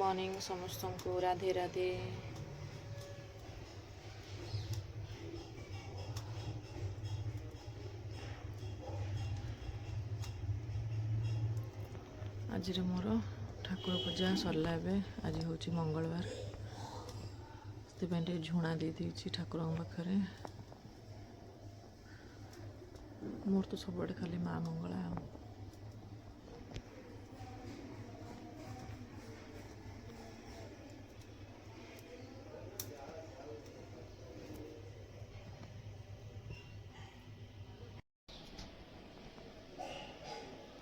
Morning समस्त को राधे राधे। आज मोर ठाकुर पूजा सरला। आज हूँ मंगलवार से झुणा दे ठाकुर पाखे। मोर तो सब खाली माँ मंगला।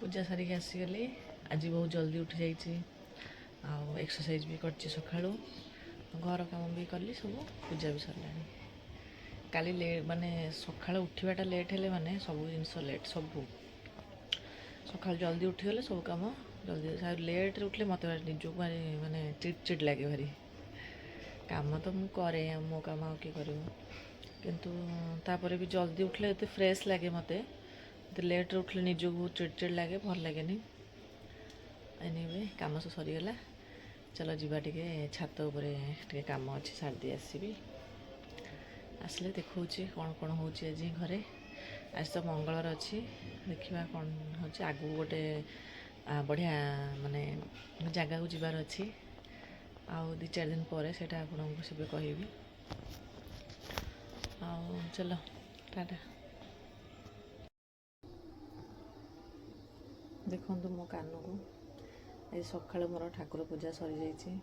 पूजा सारिक आसीगली। आज बहुत जल्दी उठी जाइए। एक्सरसाइज भी कर सका घर काम भी कली सब पूजा भी सरला। काली माने सका उठाटा लेट है माने सब जिनस लेट सब सका जल्दी उठीगले सब कम जल्दी। लेट्रे उठले मत निजक माने चिड़चिड़ लगे भारी। काम तो मुझे करे मो काम आ किए कर किंतु तापर भी जल्दी उठले ये फ्रेश लगे मत। लेट्रे उठले निजक बहुत चिड़चिड़ लगे भल लगे। एनीवे काम सब सरीगला। चलो जीवा टे छात टे कम अच्छी सारी आसबि। आसले देखा कौन कौन हो आज घरे। आज तो मंगलवार अच्छी देखा कौन हो आगू गोटे बढ़िया माने जगह को जीवार अच्छी। आउ 2-4 दिन पर से आपको सब कहि। चलो टाटा। देखो मो कान को आज सका मोर ठाकुर पूजा सरी जाइए।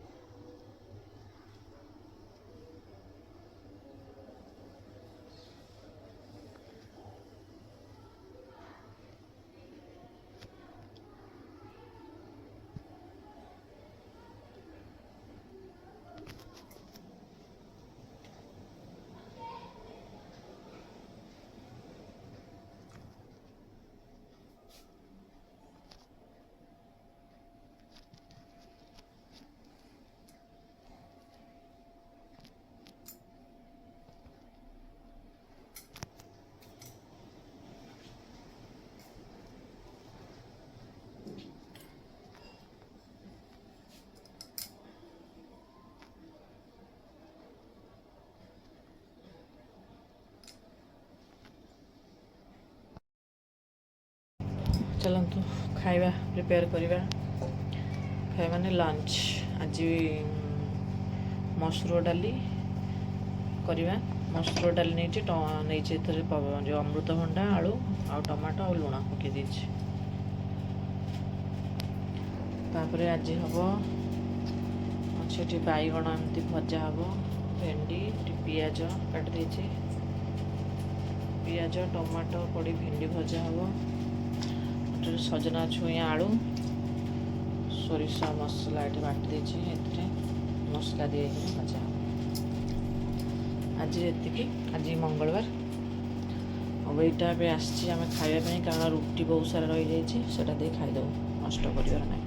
चलतु खाଇବା प्रिपेयर करवा। खाଇବା माने लंच। आज मसूर डाली करवा। मसूर डाली नहीं जो अमृतभंडा आलू आ टमाटो आ लुण पकई देछि। तापर आज हम अच्छे बैगण एमती भजा हम। भेंडी पियाज काट देछि। पियाज टमाटो पड़ी भेंडी भजा हम। सजना छुई आलू सोरिष मसला ये बाटी देती मसला दी भजा। आज ये आज मंगलवार अब यहाँ भी आम खावाई कारण रुटी बहुत सारा रही जाटा खाईदे नष्ट कर ना।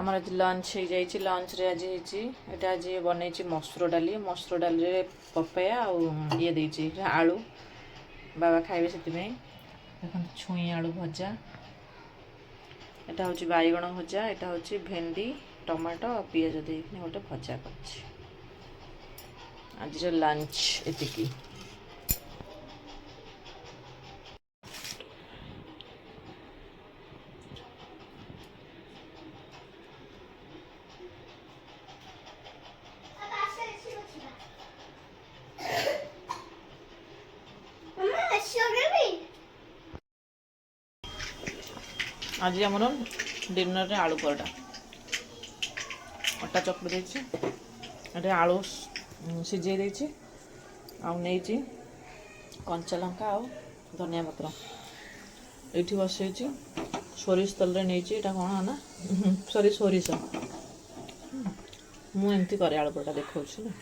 आम आज लंच हो जाए। लंच रे आज ये आज बन मसूर डाली। मसूर डाली पपया आ ये देती आलू बाबा खाइबे से देखो छुई आलू भजा। यहाँ हूँ बैगण भजा। यहाँ हूँ भेंडी टमाटो पियाज दे गोटे भजा कर। आज लंच एतिकी। आज आमर डिनर रे आलू परोटा अटा चकड़ी देती आलू सीझे देती नहीं कंचा लंका आ धनिया पत्र ये बसई सोरिष तेल नहीं कौन ना सोरिष मुझे करे आलू परोटा देखा ना।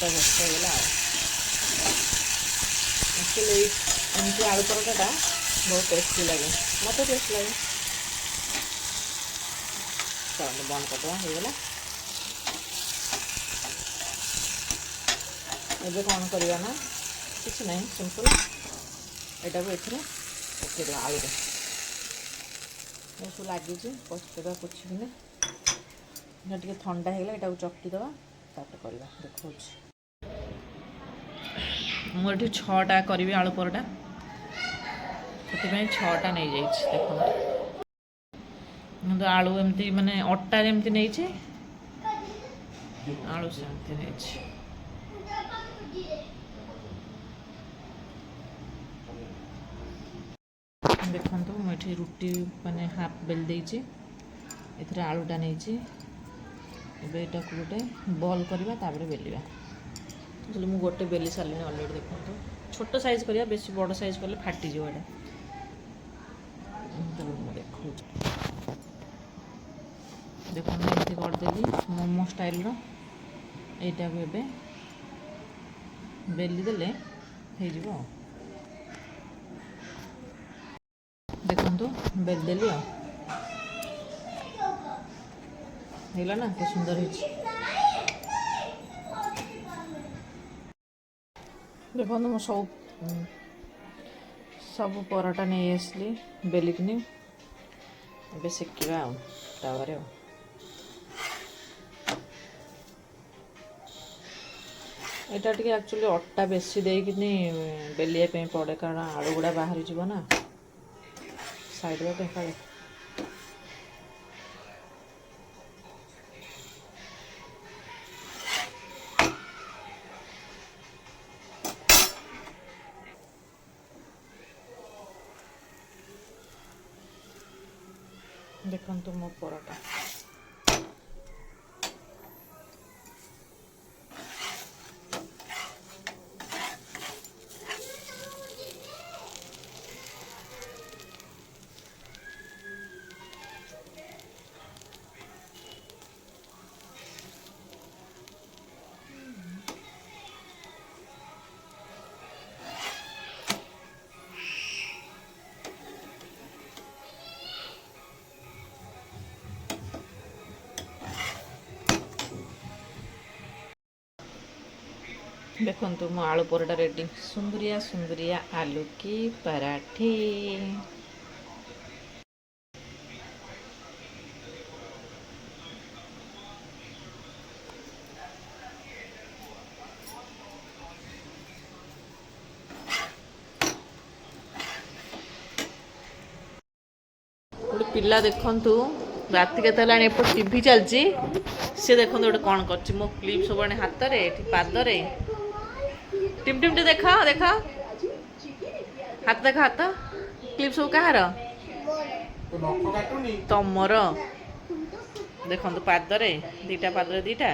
ଭର୍ତ୍ତା ହେଇଗଲା ଆଉ। ଆକ୍ଚୁଆଲି ଏମିତି ଆଳୁ ପରଟାଟା ବହୁତ ଟେଷ୍ଟି ଲାଗେ, ମୋତେ ଟେଷ୍ଟ ଲାଗେ। ଚାଲନ୍ତୁ ବନ୍ଦ କରିଦେବା, ହେଇଗଲା। ଏବେ କ'ଣ କରିବା ନା, କିଛି ନାହିଁ, ସିମ୍ପଲ୍ ଏଇଟାକୁ ଏଥିରେ ପକାଇଦେବା ଆଳୁରେ। ଏସବୁ ଲାଗିଛି, ପକାଇଦେବା ପୋଛିକିନା। এটা ଟିକେ ଥଣ୍ଡା ହେଇଗଲା, ଏଟାକୁ ଚକଟିଦେବା, ତାପରେ କରିବା। ଦେଖାଉଛି ମୁଁ ଏଠି 6ଟା କରିବି ଆଳୁ ପରଟା, ସେଥିପାଇଁ 6ଟା ନେଇଯାଇଛି। ଦେଖନ୍ତୁ ଆଳୁ ଏମିତି ମାନେ ଅଟା ଯେମିତି ନେଇଛି, ଆଳୁ ସେମିତି ନେଇଛି। ଦେଖନ୍ତୁ ମୁଁ ଏଠି ରୁଟି ମାନେ ହାଫ୍ ବେଲି ଦେଇଛି, ଏଥିରେ ଆଳୁଟା ନେଇଛି। ଏବେ ଏଟାକୁ ଗୋଟେ ବଲ୍ କରିବା, ତାପରେ ବେଲିବା। ମୁଁ ଗୋଟେ ବେଲି ସାରିଲିଣି ଅଲରେଡ଼ି। ଦେଖନ୍ତୁ ଛୋଟ ସାଇଜ୍ କରିବା, ବେଶୀ ବଡ଼ ସାଇଜ୍ କଲେ ଫାଟିଯିବ ଏଇଟା। ମୁଁ ଦେଖାଉଛି, ଦେଖନ୍ତୁ ଏମିତି କରିଦେଲି ମୋମୋ ଷ୍ଟାଇଲ୍ର। ଏଇଟାକୁ ଏବେ ବେଲି ଦେଲେ ହେଇଯିବ ଆଉ। ଦେଖନ୍ତୁ ବେଲି ଦେଲି ଆଉ, ହେଇଗଲା ନା, କେତେ ସୁନ୍ଦର ହେଇଛି। ଦେଖନ୍ତୁ ମୁଁ ସବୁ ପରଟା ନେଇ ଆସିଲି ବେଲିକିନି। ଏବେ ସେକିବା ଆଉ ତାୱାରେ ଆଉ। ଏଇଟା ଟିକେ ଆକ୍ଚୁଆଲି ଅଟା ବେଶୀ ଦେଇକିନି ବେଲିବା ପାଇଁ ପଡ଼େ, କାରଣ ଆଳୁ ଗୁଡ଼ା ବାହାରିଯିବ ନା ସାଇଡ଼୍ କାଳେ। ଦେଖନ୍ତୁ ମୋ ପରଟା ଦେଖନ୍ତୁ ମୋ ଆଳୁ ପରଟା ରେଡ଼ି। ସୁନ୍ଦରିଆ ସୁନ୍ଦରିଆ ଆଲୁ କି ପରାଠେ। ଗୋଟେ ପିଲା ଦେଖନ୍ତୁ ରାତି କେତେ ହେଲାଣି, ଏପଟେ ଟିଭି ଚାଲିଛି, ସେ ଦେଖନ୍ତୁ ଗୋଟେ କ'ଣ କରୁଛି। ମୋ କ୍ଲିପ୍ ସବୁ ଆଣି ହାତରେ, ଏଠି ପାଦରେ। ଟିମ୍ ଟିମ୍ ଟେ ଦେଖାଅ, ଦେଖାଅ ହାତ, ଦେଖ ହାତ। କ୍ଲିପ୍ ସବୁ କାହାର? ତମର। ଦେଖନ୍ତୁ ପାଦରେ ଦିଟା, ପାଦରେ ଦିଟା।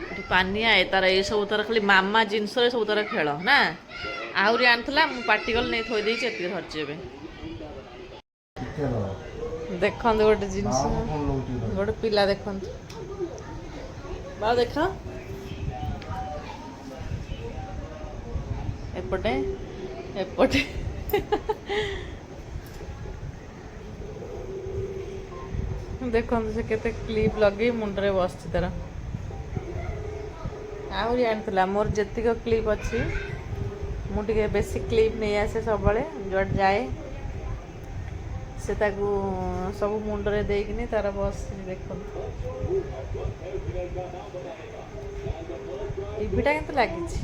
ଏଠି ପାନିଆ, ତାର ଏସବୁ ତାର ଖାଲି ମାମା ଜିନିଷରେ ସବୁ ତାର ଖେଳ ନା। ଆହୁରି ଆଣିଥିଲା, ମୁଁ ପାଟି କଲି ନେଇ ଥୋଇ ଦେଇଛି, ଏତିକି ଧରିଛି ଏବେ। ଦେଖନ୍ତୁ ଗୋଟେ ଜିନିଷ, ଗୋଟେ ପିଲା ଦେଖନ୍ତୁ, ବାବା ଦେଖ, ଏପଟେ ଏପଟେ ଦେଖନ୍ତୁ ସେ କେତେ କ୍ଲିପ୍ ଲଗେଇ ମୁଣ୍ଡରେ ବସିଛି ତାର। ଆହୁରି ଆଣିଥିଲା, ମୋର ଯେତିକ କ୍ଲିପ୍ ଅଛି, ମୁଁ ଟିକେ ବେଶୀ କ୍ଲିପ୍ ନେଇ ଆସେ ସବୁବେଳେ ଯୁଆଡ଼େ ଯାଏ। ସେ ତାକୁ ସବୁ ମୁଣ୍ଡରେ ଦେଇକିନି ତାର ବସିଛି। ଦେଖନ୍ତୁ ଟିଭିଟା କିନ୍ତୁ ଲାଗିଛି।